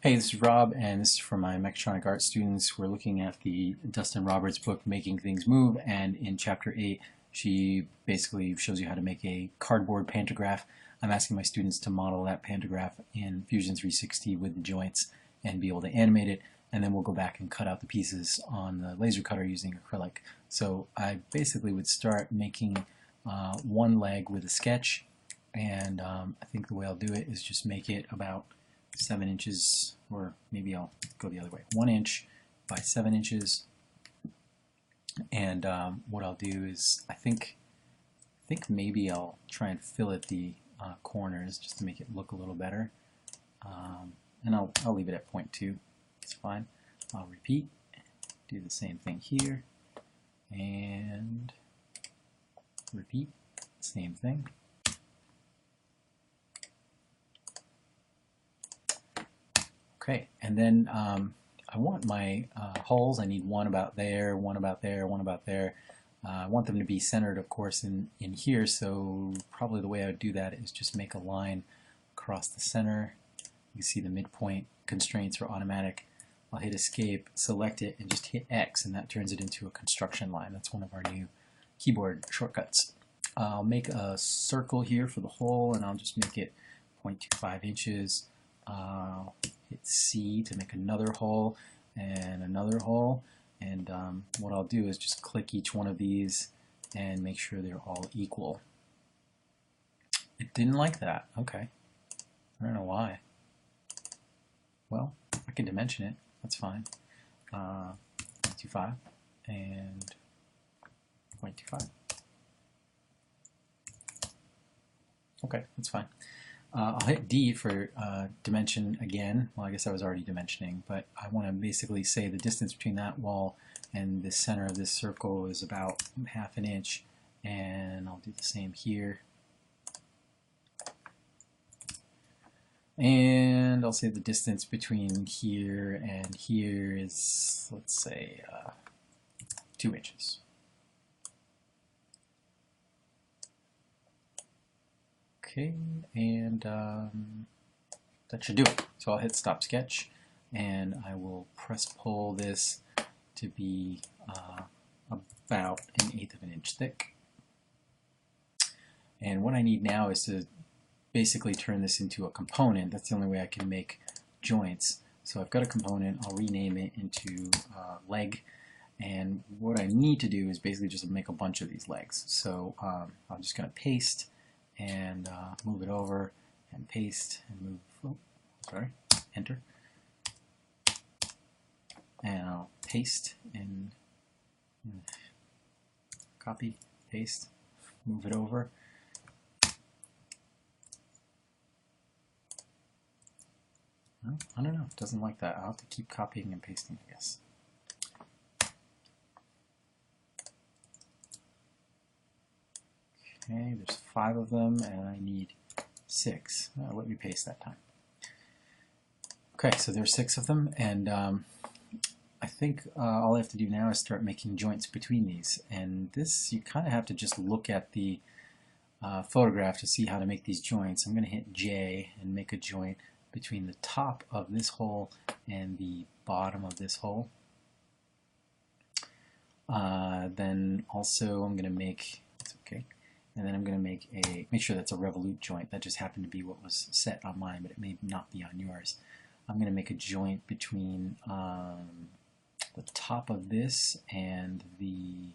Hey, this is Rob, and this is for my mechatronic art students. We're looking at the Dustin Roberts book, Making Things Move, and in Chapter 8, she basically shows you how to make a cardboard pantograph. I'm asking my students to model that pantograph in Fusion 360 with the joints and be able to animate it, and then we'll go back and cut out the pieces on the laser cutter using acrylic. So I basically would start making one leg with a sketch, and I think the way I'll do it is just make it about 7 inches, or maybe I'll go the other way, 1 inch by 7 inches. And what I'll do is I think maybe I'll try and fillet the corners just to make it look a little better. And I'll leave it at 0.2. It's fine. I'll repeat, do the same thing here, and repeat, same thing. Okay, and then I want my holes. I need one about there, one about there, one about there. I want them to be centered, of course, in here, so probably the way I would do that is just make a line across the center. You can see the midpoint constraints are automatic. I'll hit escape, select it, and just hit X, and that turns it into a construction line. That's one of our new keyboard shortcuts. I'll make a circle here for the hole, and I'll just make it 0.25 inches. Hit C to make another hole and another hole, and what I'll do is just click each one of these and make sure they're all equal. It didn't like that. Okay, I don't know why. Well, I can dimension it. That's fine. 0.25 and 0.25. Okay, that's fine. I'll hit D for dimension again. Well, I guess I was already dimensioning, but I want to basically say the distance between that wall and the center of this circle is about 1/2 inch, and I'll do the same here. And I'll say the distance between here and here is, let's say, 2 inches. Okay, and that should do it. So I'll hit stop sketch, and I will press pull this to be about 1/8 of an inch thick. And what I need now is to basically turn this into a component. That's the only way I can make joints. So I've got a component, I'll rename it into leg, and what I need to do is basically just make a bunch of these legs. So I'm just going to paste and move it over, and paste, and move, oh, sorry, enter. And I'll paste, and copy, paste, move it over. Well, I don't know, it doesn't like that. I'll have to keep copying and pasting, I guess. Okay, there's 5 of them, and I need 6. Let me paste that time. Okay, so there's 6 of them, and I think all I have to do now is start making joints between these. And this, you kind of have to just look at the photograph to see how to make these joints. I'm going to hit J and make a joint between the top of this hole and the bottom of this hole. Then also I'm going to make, it's okay, and then I'm going to make sure that's a revolute joint. That just happened to be what was set on mine, but it may not be on yours. I'm going to make a joint between the top of this and the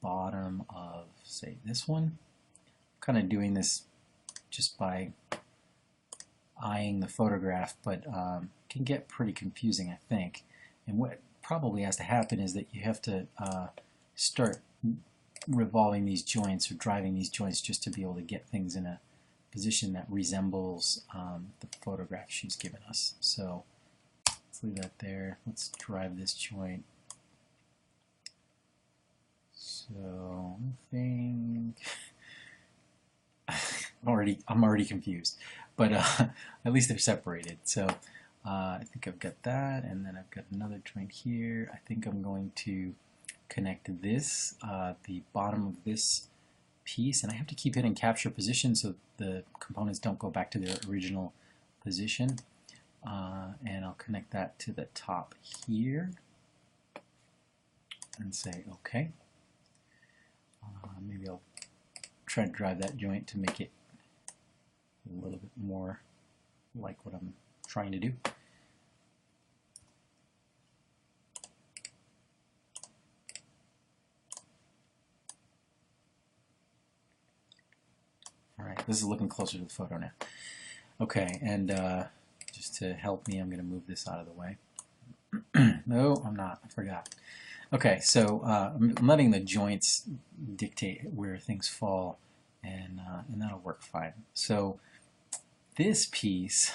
bottom of, say, this one. I'm kind of doing this just by eyeing the photograph, but can get pretty confusing, I think. And what probably has to happen is that you have to start revolving these joints or driving these joints just to be able to get things in a position that resembles the photograph she's given us. So let's leave that there. Let's drive this joint. So I think I'm already confused, but at least they're separated. So I think I've got that, and then I've got another joint here. I think I'm going to connect this, the bottom of this piece, and I have to keep hitting capture position so the components don't go back to their original position. and I'll connect that to the top here and say OK. Maybe I'll try to drive that joint to make it a little bit more like what I'm trying to do. Alright, this is looking closer to the photo now. Okay, and just to help me, I'm going to move this out of the way. No, I'm not. I forgot. Okay, so I'm letting the joints dictate where things fall, and that'll work fine. So this piece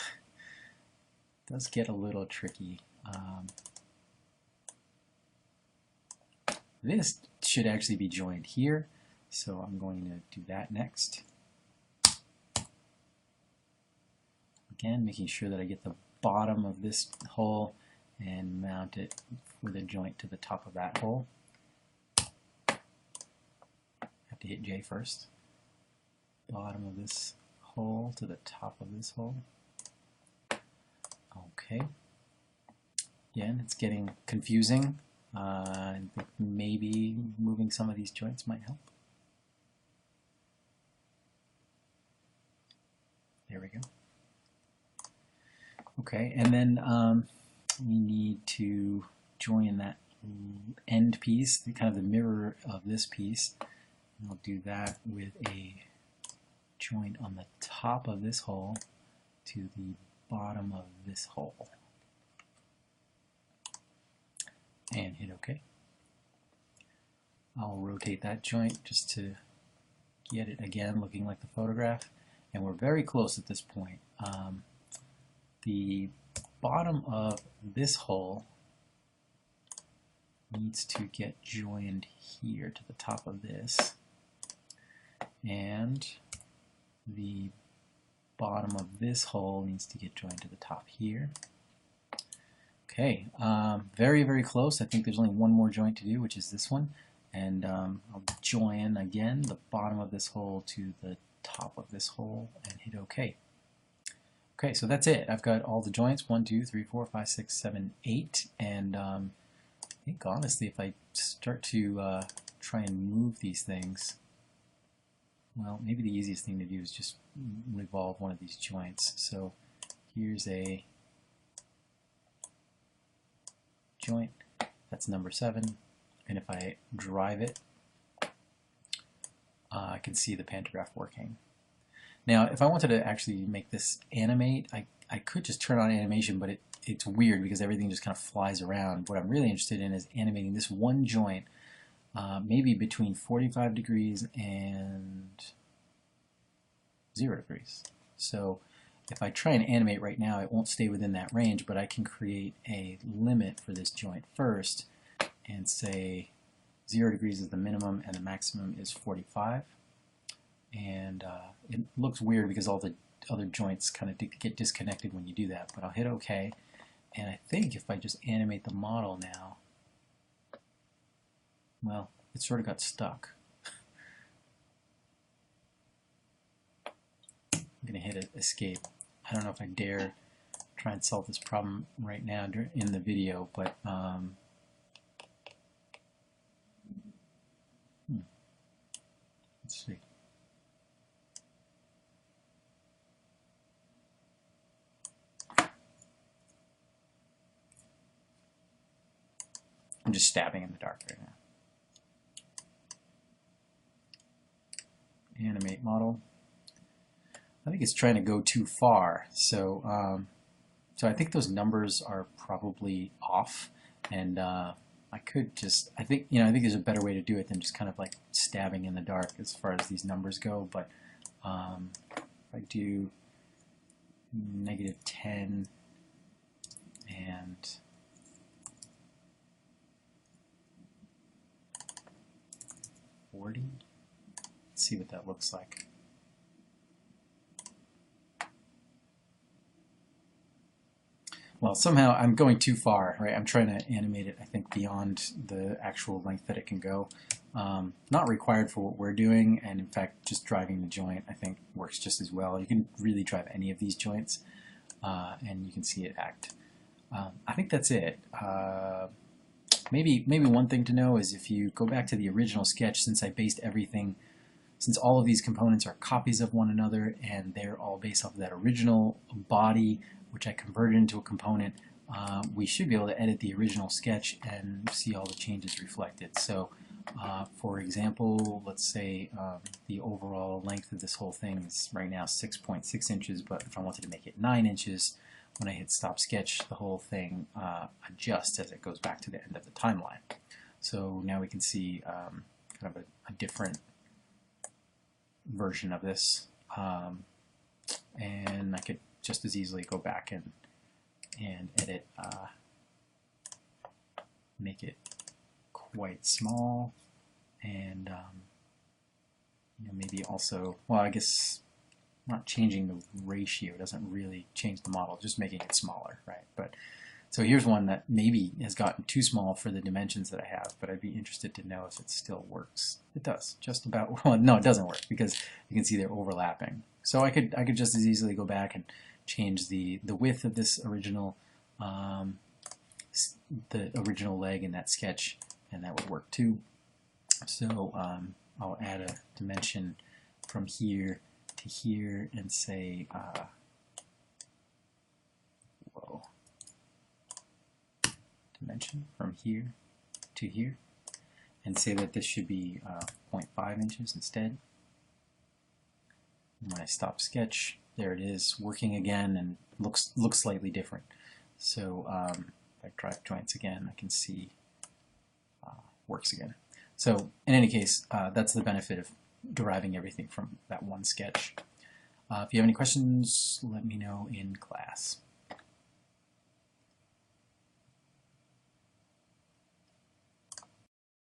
does get a little tricky. This should actually be joined here, so I'm going to do that next. Again, making sure that I get the bottom of this hole and mount it with a joint to the top of that hole. Have to hit J first. Bottom of this hole to the top of this hole. Okay. Again, it's getting confusing. I think maybe moving some of these joints might help. There we go. Okay, and then we need to join that end piece, kind of the mirror of this piece. And I'll do that with a joint on the top of this hole to the bottom of this hole. And hit OK. I'll rotate that joint just to get it again looking like the photograph. And we're very close at this point. The bottom of this hole needs to get joined here to the top of this, and the bottom of this hole needs to get joined to the top here. Okay, very, very close. I think there's only one more joint to do, which is this one, and I'll join again the bottom of this hole to the top of this hole and hit OK. Okay, so that's it. I've got all the joints, 1, 2, 3, 4, 5, 6, 7, 8, and I think honestly if I start to try and move these things, well, maybe the easiest thing to do is just revolve one of these joints. So here's a joint, that's number 7, and if I drive it, I can see the pantograph working. Now, if I wanted to actually make this animate, I could just turn on animation, but it's weird because everything just kind of flies around. What I'm really interested in is animating this one joint, maybe between 45 degrees and 0 degrees. So if I try and animate right now, it won't stay within that range, but I can create a limit for this joint first and say 0 degrees is the minimum and the maximum is 45. And it looks weird because all the other joints kind of get disconnected when you do that, but I'll hit OK, and I think if I just animate the model now, well, it sort of got stuck. I'm going to hit Escape. I don't know if I dare try and solve this problem right now in the video, but let's see. I'm just stabbing in the dark right now. Animate model. I think it's trying to go too far, so so I think those numbers are probably off, and I could just I think there's a better way to do it than just kind of like stabbing in the dark as far as these numbers go. But if I do -10 and 40. Let's see what that looks like. Well, somehow I'm going too far, right? I'm trying to animate it, I think, beyond the actual length that it can go. Not required for what we're doing, and in fact, just driving the joint, I think, works just as well. You can really drive any of these joints. and you can see it act. I think that's it. Maybe one thing to know is if you go back to the original sketch, since I based everything, since all of these components are copies of one another and they're all based off of that original body, which I converted into a component, we should be able to edit the original sketch and see all the changes reflected. So for example, let's say the overall length of this whole thing is right now 6.6 inches, but if I wanted to make it 9 inches, when I hit stop sketch, the whole thing adjusts as it goes back to the end of the timeline. So now we can see kind of a different version of this, and I could just as easily go back and edit, make it quite small, and you know, maybe also, well, I guess not changing the ratio doesn't really change the model, just making it smaller, right? But so here's one that maybe has gotten too small for the dimensions that I have, but I'd be interested to know if it still works. It does, just about. Well, no, it doesn't work because you can see they're overlapping. So I could just as easily go back and change the width of this original the original leg in that sketch, and that would work too. So I'll add a dimension from here to here and say whoa, dimension from here to here, and say that this should be 0.5 inches instead. And when I stop sketch, there it is, working again, and looks slightly different. So if I drive joints again, I can see works again. So in any case, that's the benefit of deriving everything from that one sketch. If you have any questions, let me know in class.